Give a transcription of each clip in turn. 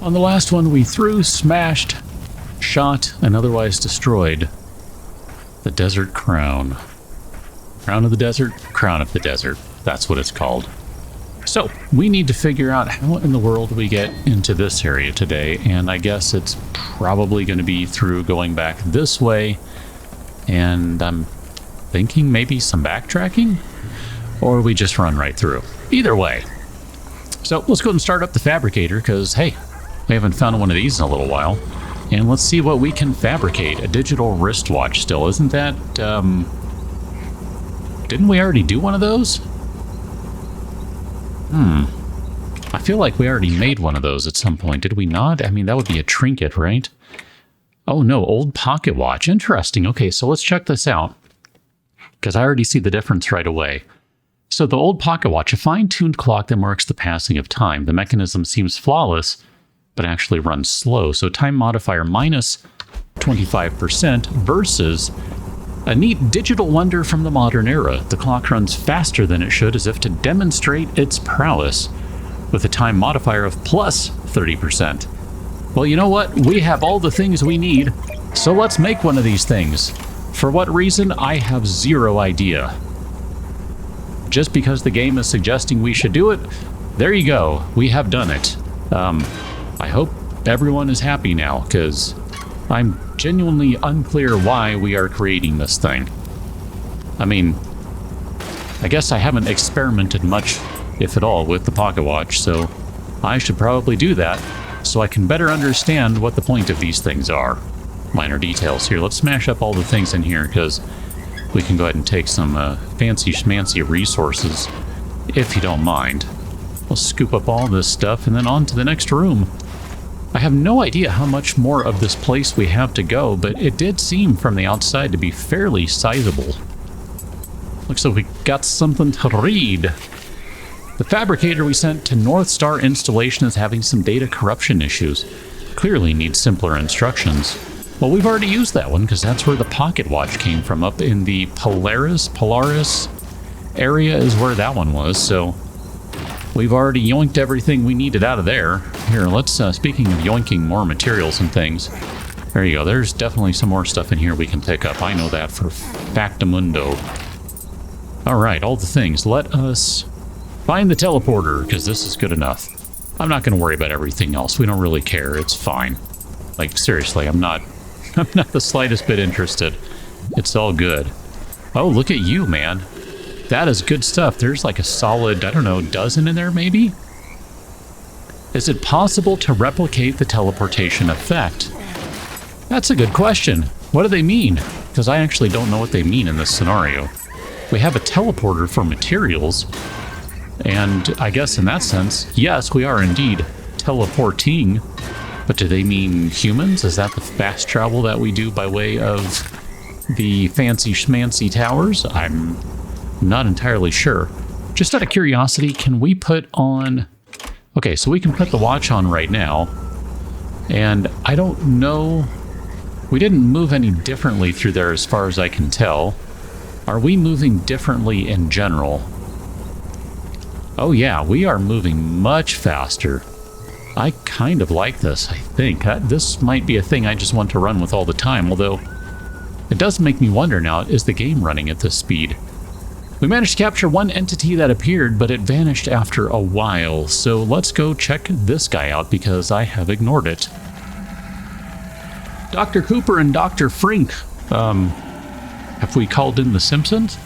On the last one, we threw, smashed, shot, and otherwise destroyed the desert crown. Crown of the desert, crown of the desert. That's what it's called. So, we need to figure out how in the world we get into this area today, and I guess it's probably going to be through going back this way, and I'm thinking maybe some backtracking, or we just run right through. Either way. So, let's go ahead and start up the fabricator, because, hey, we haven't found one of these in a little while, and let's see what we can fabricate. A digital wristwatch still, isn't that, didn't we already do one of those? I feel like we already made one of those at some point. Did we not? I mean, that would be a trinket, right? Oh no, old pocket watch. Interesting. Okay, so let's check this out, because I already see the difference right away. So the old pocket watch, a fine-tuned clock that marks the passing of time. The mechanism seems flawless, but actually runs slow. So time modifier minus 25% versus a neat digital wonder from the modern era. The clock runs faster than it should, as if to demonstrate its prowess, with a time modifier of plus 30%. Well, you know what? We have all the things we need, so let's make one of these things. For what reason, I have zero idea. Just because the game is suggesting we should do it, there you go. We have done it. I hope everyone is happy now, because I'm genuinely unclear why we are creating this thing. I mean, I guess I haven't experimented much, if at all, with the pocket watch, so I should probably do that so I can better understand what the point of these things are. Minor details here. Let's smash up all the things in here, because we can go ahead and take some fancy schmancy resources, if you don't mind. We'll scoop up all this stuff and then on to the next room. I have no idea how much more of this place we have to go, but it did seem from the outside to be fairly sizable. Looks like we got something to read. The fabricator we sent to North Star installation is having some data corruption issues. Clearly needs simpler instructions. Well, we've already used that one, because that's where the pocket watch came from. Up in the Polaris area is where that one was, so we've already yoinked everything we needed out of there. Here, let's, speaking of yoinking more materials and things, there you go. There's definitely some more stuff in here we can pick up. I know that for factamundo. All right, all the things. Let us find the teleporter, because this is good enough. I'm not going to worry about everything else. We don't really care. It's fine. Like, seriously, I'm not the slightest bit interested. It's all good. Oh, look at you, man. That is good stuff. There's like a solid, I don't know, dozen in there, maybe? Is it possible to replicate the teleportation effect? That's a good question. What do they mean? Because I actually don't know what they mean in this scenario. We have a teleporter for materials, and I guess in that sense, yes, we are indeed teleporting. But do they mean humans? Is that the fast travel that we do by way of the fancy schmancy towers? I'm not entirely sure. Just out of curiosity, can we put on... Okay, so we can put the watch on right now. And I don't know... We didn't move any differently through there as far as I can tell. Are we moving differently in general? Oh yeah, we are moving much faster. I kind of like this, I think. This might be a thing I just want to run with all the time, although it does make me wonder now, is the game running at this speed? We managed to capture one entity that appeared, but it vanished after a while, so let's go check this guy out because I have ignored it. Dr. Cooper and Dr. Frink, have we called in the Simpsons?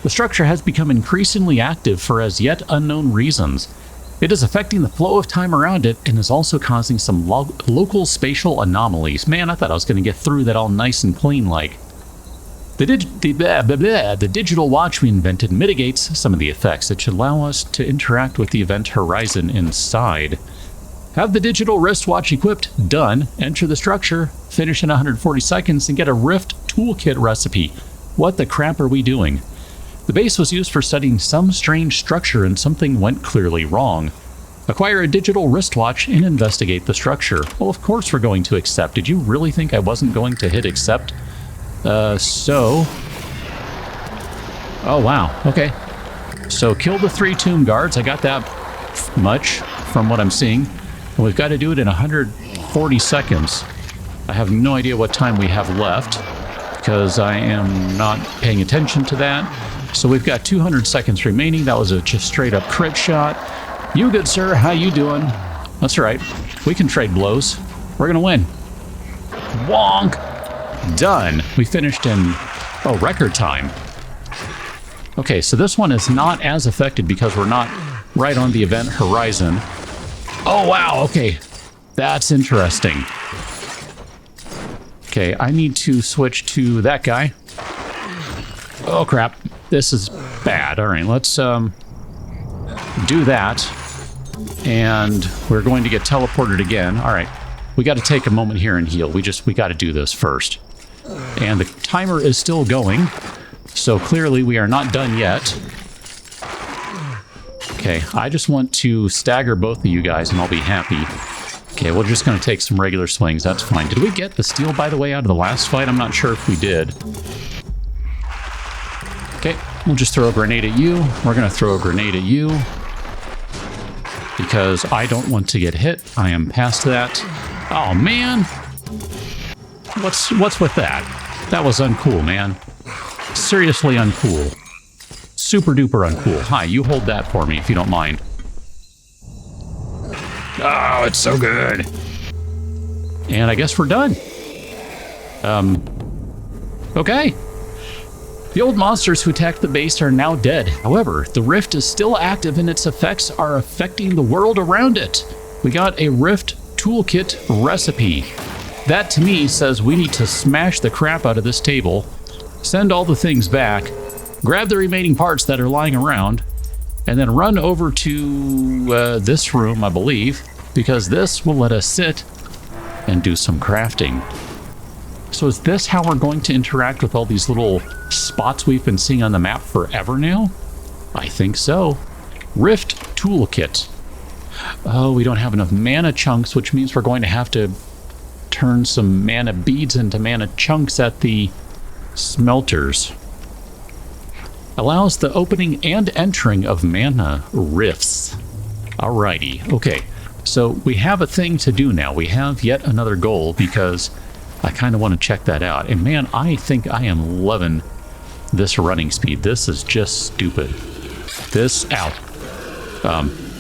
The structure has become increasingly active for as yet unknown reasons. It is affecting the flow of time around it and is also causing some local spatial anomalies. Man, I thought I was going to get through that all nice and clean like. The digital watch we invented mitigates some of the effects. It should allow us to interact with the event horizon inside. Have the digital wristwatch equipped. Done. Enter the structure. Finish in 140 seconds and get a Rift toolkit recipe. What the crap are we doing? The base was used for studying some strange structure and something went clearly wrong. Acquire a digital wristwatch and investigate the structure. Well, of course we're going to accept. Did you really think I wasn't going to hit accept? Oh, wow. Okay. So kill the 3 tomb guards. I got that much from what I'm seeing. And we've got to do it in 140 seconds. I have no idea what time we have left because I am not paying attention to that. So we've got 200 seconds remaining. That was a just straight up crit shot. You good, sir? How you doing? That's right. We can trade blows. We're going to win. Wonk! Done. We finished in, record time. Okay, so this one is not as affected because we're not right on the event horizon. Oh, wow. Okay. That's interesting. Okay, I need to switch to that guy. Oh, crap. This is bad. All right, let's do that. And we're going to get teleported again. All right. We got to take a moment here and heal. We got to do this first. And the timer is still going. So clearly we are not done yet. Okay, I just want to stagger both of you guys and I'll be happy. Okay, we're just going to take some regular swings. That's fine. Did we get the steal, by the way, out of the last fight? I'm not sure if we did. Okay, we'll just throw a grenade at you. We're going to throw a grenade at you. Because I don't want to get hit. I am past that. Oh, man. What's with that? That was uncool, man. Seriously uncool. Super duper uncool. Hi, you hold that for me if you don't mind. Oh, it's so good. And I guess we're done. Okay. The old monsters who attacked the base are now dead. However, the rift is still active and its effects are affecting the world around it. We got a rift toolkit recipe. That to me says we need to smash the crap out of this table, send all the things back, grab the remaining parts that are lying around, and then run over to this room, I believe, because this will let us sit and do some crafting. So is this how we're going to interact with all these little spots we've been seeing on the map forever now? I think so. Rift Toolkit. Oh, we don't have enough mana chunks, which means we're going to have to turn some mana beads into mana chunks at the smelters. Allows the opening and entering of mana rifts. Alrighty, okay. So we have a thing to do now. We have yet another goal because I kind of want to check that out. And man, I think I am loving this running speed. This is just stupid. This,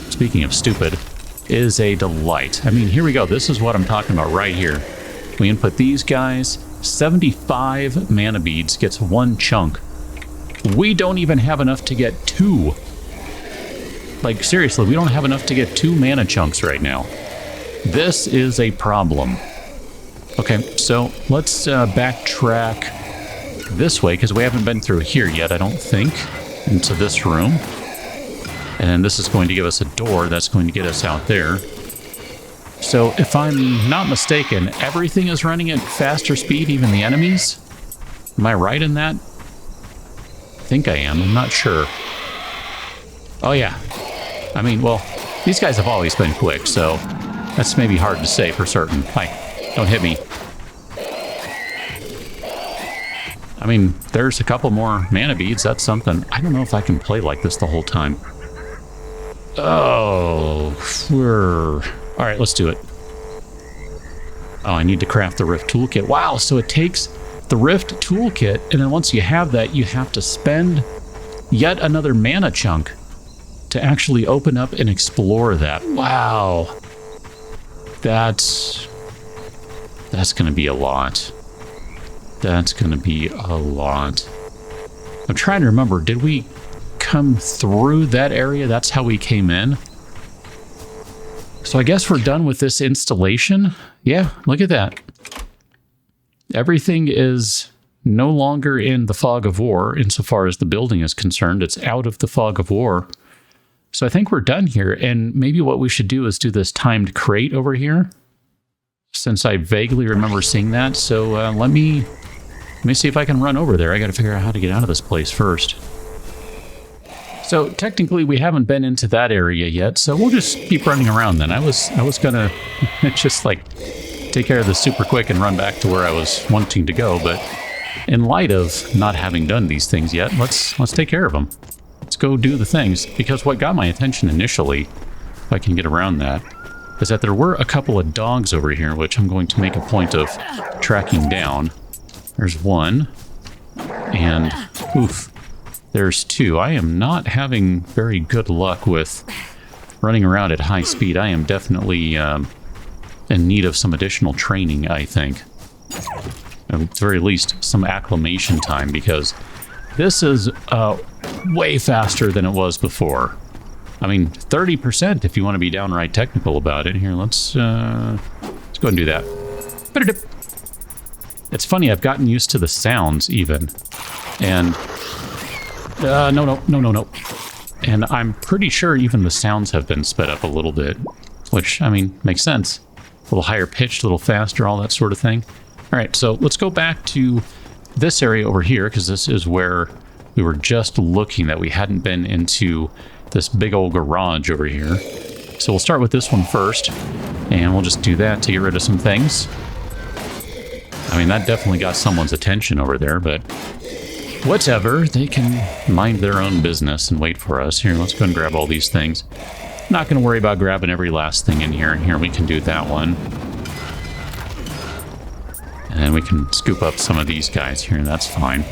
speaking of stupid, is a delight. I mean, here we go. This is what I'm talking about right here. We input these guys. 75 mana beads gets one chunk. We don't even have enough to get two. Like, seriously, we don't have enough to get 2 mana chunks right now. This is a problem. Okay, so let's backtrack this way, because we haven't been through here yet, I don't think, into this room. And this is going to give us a door that's going to get us out there. So if I'm not mistaken, everything is running at faster speed, even the enemies? Am I right in that? I think I am. I'm not sure. Oh, yeah. I mean, well, these guys have always been quick, so that's maybe hard to say for certain. Hi. Don't hit me. I mean, there's a couple more mana beads. That's something. I don't know if I can play like this the whole time. Oh, all right, let's do it. Oh, I need to craft the Rift Toolkit. Wow, so it takes the Rift Toolkit, and then once you have that, you have to spend yet another mana chunk to actually open up and explore that. Wow. That's going to be a lot. That's going to be a lot. I'm trying to remember, did we come through that area? That's how we came in. So I guess we're done with this installation. Yeah, look at that. Everything is no longer in the fog of war insofar as the building is concerned. It's out of the fog of war. So I think we're done here. And maybe what we should do is do this timed crate over here, since I vaguely remember seeing that. So let me see if I can run over there. I got to figure out how to get out of this place first. So technically we haven't been into that area yet, so we'll just keep running around then. I was gonna just like take care of this super quick and run back to where I was wanting to go, but in light of not having done these things yet, let's take care of them. Let's go do the things, because what got my attention initially, if I can get around that, is that there were a couple of dogs over here, which I'm going to make a point of tracking down. There's one, and oof, there's two. I am not having very good luck with running around at high speed. I am definitely in need of some additional training, I think. At the very least, some acclimation time, because this is way faster than it was before. I mean, 30% if you want to be downright technical about it. Here, let's go and do that. It's funny, I've gotten used to the sounds even. And, no. And I'm pretty sure even the sounds have been sped up a little bit. Which, I mean, makes sense. A little higher pitched, a little faster, all that sort of thing. All right, so let's go back to this area over here, because this is where we were just looking, that we hadn't been into this big old garage over here. So we'll start with this one first, and we'll just do that to get rid of some things. I mean, that definitely got someone's attention over there, but whatever. They can mind their own business and wait for us. Here, let's go and grab all these things. Not going to worry about grabbing every last thing in here. Here, we can do that one. And then we can scoop up some of these guys here. That's fine.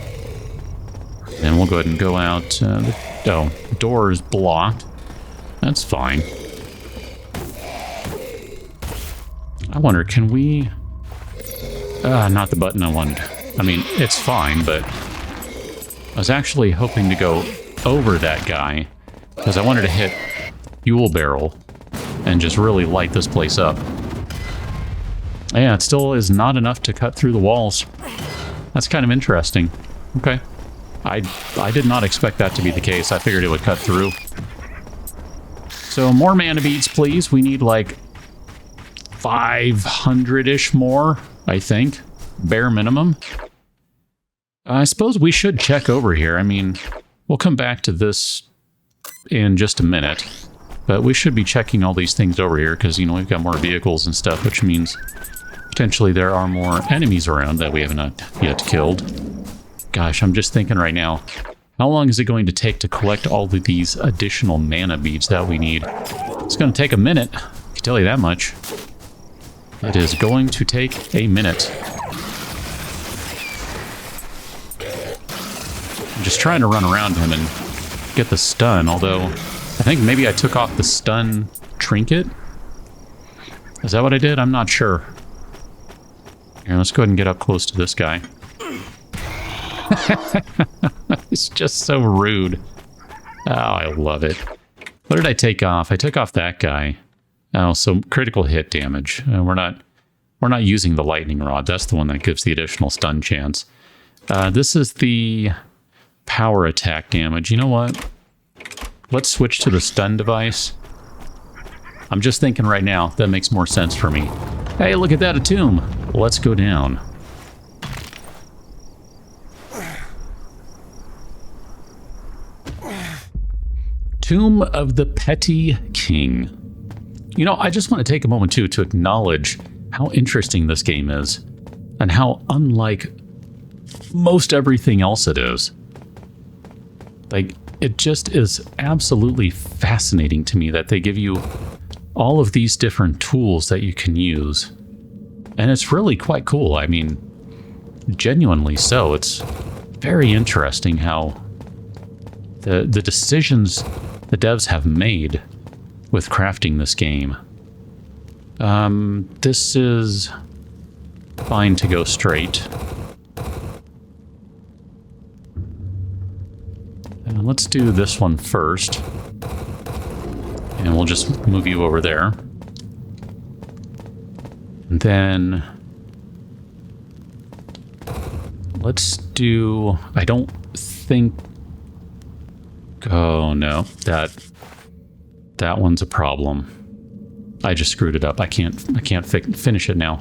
Then we'll go ahead and go out. The door is blocked. That's fine. I wonder, can we... not the button I wanted. I mean, it's fine, but I was actually hoping to go over that guy because I wanted to hit fuel barrel and just really light this place up. Yeah, it still is not enough to cut through the walls. That's kind of interesting. Okay. I did not expect that to be the case. I figured it would cut through. So more mana beads, please. We need like 500-ish more, I think. Bare minimum. I suppose we should check over here. I mean, we'll come back to this in just a minute. But we should be checking all these things over here because, you know, we've got more vehicles and stuff, which means potentially there are more enemies around that we have not yet killed. Gosh, I'm just thinking right now, how long is it going to take to collect all of these additional mana beads that we need? It's going to take a minute, I can tell you that much. It is going to take a minute. I'm just trying to run around him and get the stun, although I think maybe I took off the stun trinket. Is that what I did? I'm not sure. Here, let's go ahead and get up close to this guy. It's just so rude. Oh, I love it. What did I take off? I took off that guy. Oh, so critical hit damage. We're not using the lightning rod. That's the one that gives the additional stun chance. This is the power attack damage. You know what? Let's switch to the stun device. I'm just thinking right now that makes more sense for me. Hey, look at that, a tomb. Let's go down. Tomb of the Petty King. You know, I just want to take a moment, too, to acknowledge how interesting this game is and how unlike most everything else it is. Like, it just is absolutely fascinating to me that they give you all of these different tools that you can use. And it's really quite cool. I mean, genuinely so. It's very interesting how the decisions the devs have made with crafting this game. This is fine to go straight. And let's do this one first. And we'll just move you over there. And then let's do, I don't think, oh no, that one's a problem. I just screwed it up. I can't finish it now.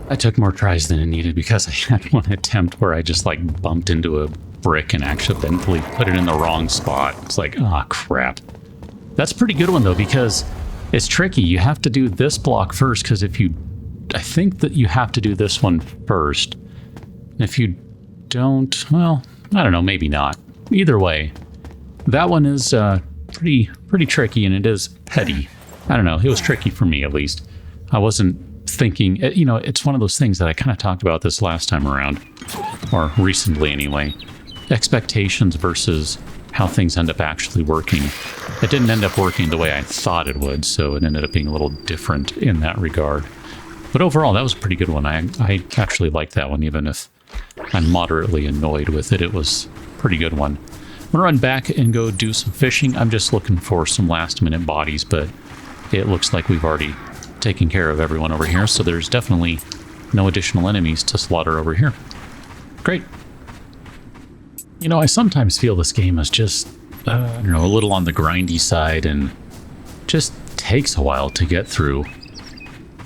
I took more tries than it needed because I had one attempt where I just like bumped into a brick and accidentally put it in the wrong spot. It's like, ah, crap. That's a pretty good one though, because it's tricky. You have to do this block first, because I think that you have to do this one first. And if you don't, well, I don't know, maybe not. Either way, that one is pretty tricky, and it is petty. I don't know, it was tricky for me at least. I wasn't thinking, you know, it's one of those things that I kind of talked about this last time around, or recently anyway. Expectations versus how things end up actually working. It didn't end up working the way I thought it would, so it ended up being a little different in that regard. But overall, that was a pretty good one. I actually liked that one, even if I'm moderately annoyed with it. It was a pretty good one. I'm gonna run back and go do some fishing. I'm just looking for some last-minute bodies, but it looks like we've already taken care of everyone over here, so there's definitely no additional enemies to slaughter over here. Great. You know, I sometimes feel this game is just, I don't know, a little on the grindy side and just takes a while to get through.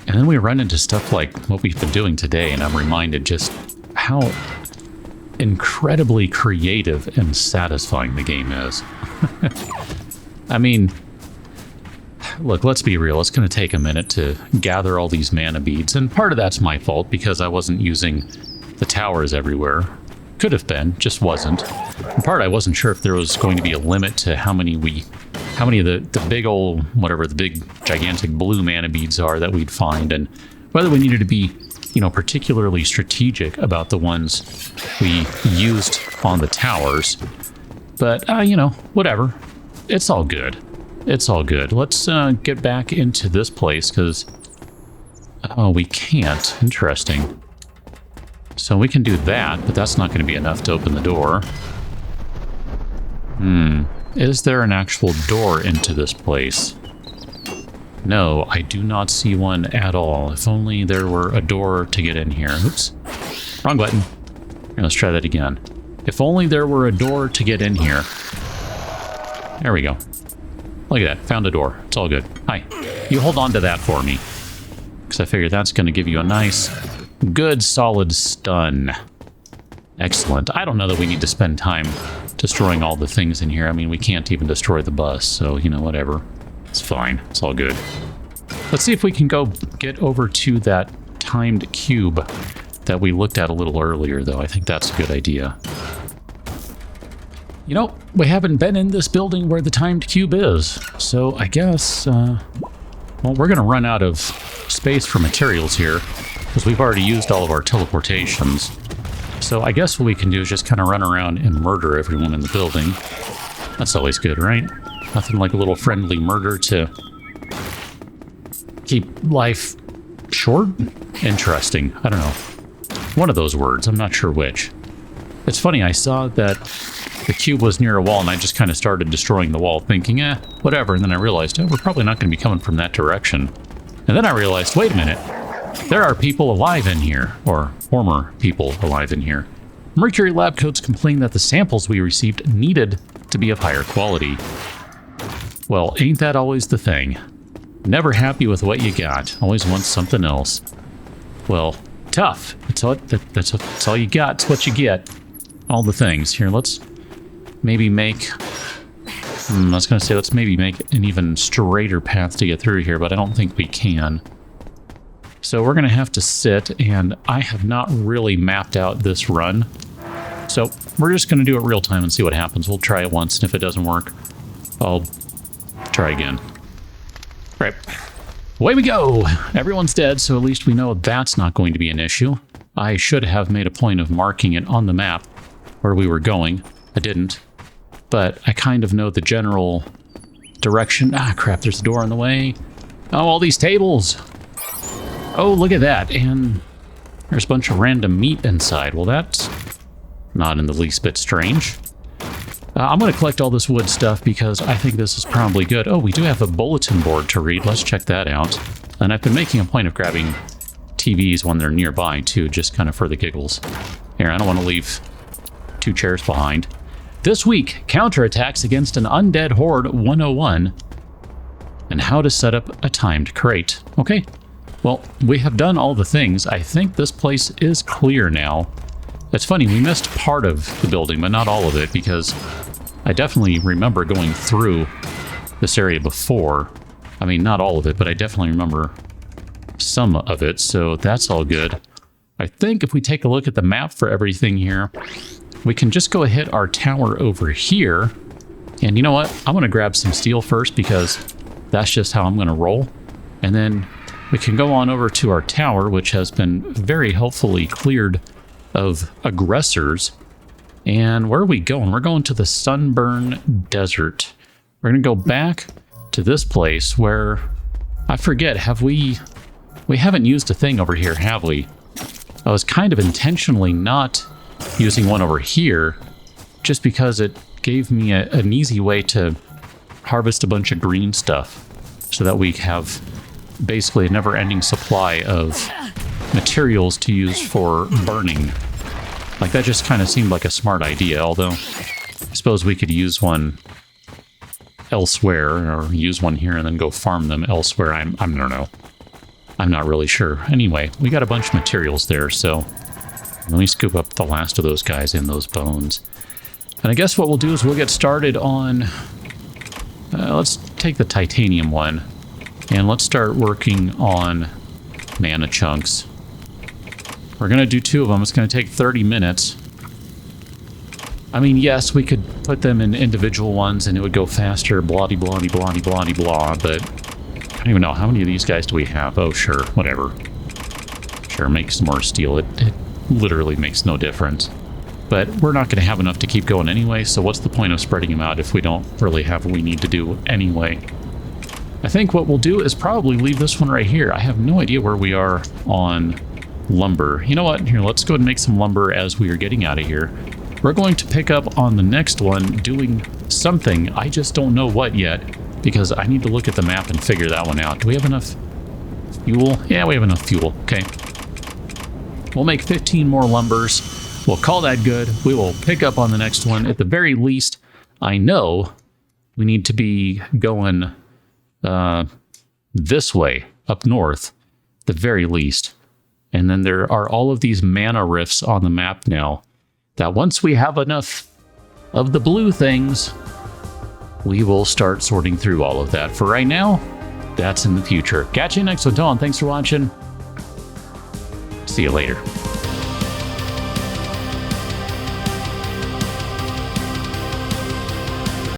And then we run into stuff like what we've been doing today, and I'm reminded just how incredibly creative and satisfying the game is. I mean, look, let's be real. It's going to take a minute to gather all these mana beads, and part of that's my fault because I wasn't using the towers everywhere. Could have been, just wasn't. In part, I wasn't sure if there was going to be a limit to how many of the big old, whatever, the big gigantic blue mana beads are that we'd find, and whether we needed to be, you know, particularly strategic about the ones we used on the towers. But, you know, whatever. It's all good. It's all good. Let's get back into this place, because... oh, we can't. Interesting. So we can do that, but that's not going to be enough to open the door. Is there an actual door into this place? No, I do not see one at all. If only there were a door to get in here. Oops. Wrong button. Here, let's try that again. If only there were a door to get in here. There we go. Look at that. Found a door. It's all good. Hi. You hold on to that for me, because I figure that's going to give you a nice, good, solid stun. Excellent. I don't know that we need to spend time destroying all the things in here. I mean, we can't even destroy the bus, so, you know, whatever. It's fine. It's all good. Let's see if we can go get over to that timed cube that we looked at a little earlier, though. I think that's a good idea. You know, we haven't been in this building where the timed cube is, so I guess, well, we're going to run out of space for materials here, because we've already used all of our teleportations. So I guess what we can do is just kind of run around and murder everyone in the building. That's always good, right? Nothing like a little friendly murder to keep life short? Interesting. I don't know. One of those words. I'm not sure which. It's funny, I saw that the cube was near a wall, and I just kind of started destroying the wall, thinking, whatever. And then I realized, oh, we're probably not going to be coming from that direction. And then I realized, wait a minute. There are people alive in here, or former people alive in here. Mercury lab coats complained that the samples we received needed to be of higher quality. Well, ain't that always the thing? Never happy with what you got. Always want something else. Well, tough. That's all you got. It's what you get. All the things. Here, let's maybe make... I was going to say, let's maybe make an even straighter path to get through here, but I don't think we can. So we're going to have to sit, and I have not really mapped out this run. So we're just going to do it real time and see what happens. We'll try it once, and if it doesn't work, I'll try again. Right. Away we go! Everyone's dead, so at least we know that's not going to be an issue. I should have made a point of marking it on the map where we were going. I didn't. But I kind of know the general direction. Ah, crap, there's a door in the way. Oh, all these tables! Oh, look at that, and there's a bunch of random meat inside. Well, that's not in the least bit strange. I'm going to collect all this wood stuff because I think this is probably good. Oh, we do have a bulletin board to read. Let's check that out. And I've been making a point of grabbing TVs when they're nearby, too, just kind of for the giggles. Here, I don't want to leave 2 chairs behind. This week, counterattacks against an undead horde 101, and how to set up a timed crate. Okay. Well, we have done all the things. I think this place is clear now. It's funny, we missed part of the building, but not all of it, because I definitely remember going through this area before. I mean, not all of it, but I definitely remember some of it, so that's all good. I think if we take a look at the map for everything here, we can just go hit our tower over here. And you know what? I'm going to grab some steel first because that's just how I'm going to roll. And then we can go on over to our tower, which has been very helpfully cleared of aggressors. And where are we going? We're going to the Sunburn Desert. We're going to go back to this place where, I forget, we haven't used a thing over here, have we? I was kind of intentionally not using one over here just because it gave me an easy way to harvest a bunch of green stuff so that we have basically a never-ending supply of materials to use for burning. Like, that just kind of seemed like a smart idea, although I suppose we could use one elsewhere, or use one here and then go farm them elsewhere. I don't know. I'm not really sure. Anyway, we got a bunch of materials there, so let me scoop up the last of those guys in those bones. And I guess what we'll do is we'll get started on... let's take the titanium one, and let's start working on mana chunks. We're going to do 2 of them. It's going to take 30 minutes. I mean, yes, we could put them in individual ones and it would go faster, blah-de-blah-de-blah-de-blah-de-blah, but I don't even know. How many of these guys do we have? Oh, sure, whatever. Sure, make some more steel. It literally makes no difference. But we're not going to have enough to keep going anyway, so what's the point of spreading them out if we don't really have what we need to do anyway? I think what we'll do is probably leave this one right here. I have no idea where we are on lumber. You know what? Here, let's go ahead and make some lumber as we are getting out of here. We're going to pick up on the next one doing something. I just don't know what yet, because I need to look at the map and figure that one out. Do we have enough fuel? Yeah, we have enough fuel. Okay. We'll make 15 more lumbers. We'll call that good. We will pick up on the next one. At the very least, I know we need to be going this way, up north, at the very least. And then there are all of these mana rifts on the map now that once we have enough of the blue things, we will start sorting through all of that. For right now, that's in the future. Catch you next one, Dawn. Thanks for watching. See you later.